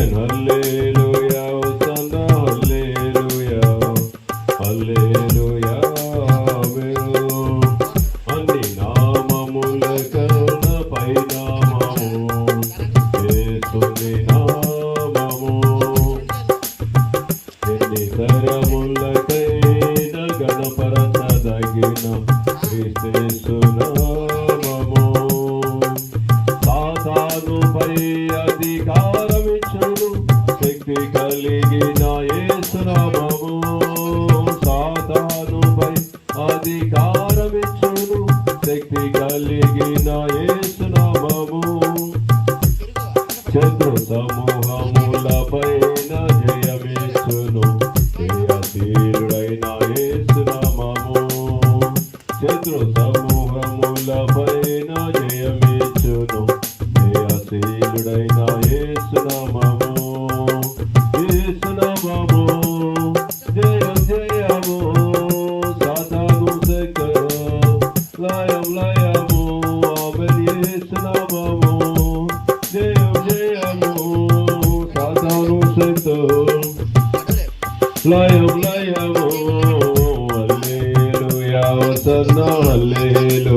ఆమేన్. హల్లెలూయా hosanna హల్లెలూయా హల్లెలూయా ఆమేన్. అన్ని నామముల కన్నా పైనామము యేసుని నామము. ఎన్ని తరములకైనా గణపరచదగిన యేసు నామము. సాతానుపై అధికారమిచ్చును శక్తి కలిగిన యేసు నామము. సాతానుపై అధికారమిచ్చును శక్తి కలిగిన యేసు నామము. శత్రు సమూహములపైన జయమిచ్చును జయశీలుడైన యేసు నామము. శత్రు సమూహములపైన జయమిచ్చును జయశీలుడైన యేసు నామము. యేసు నామము జయం జయము సాతాను శక్తులు లయం లయము. ఆమేన్. యేసు నామము జయం జయము సాతాను శక్తులు లయం లయము. హల్లెలూయా హోసన్నా హల్లెలూయా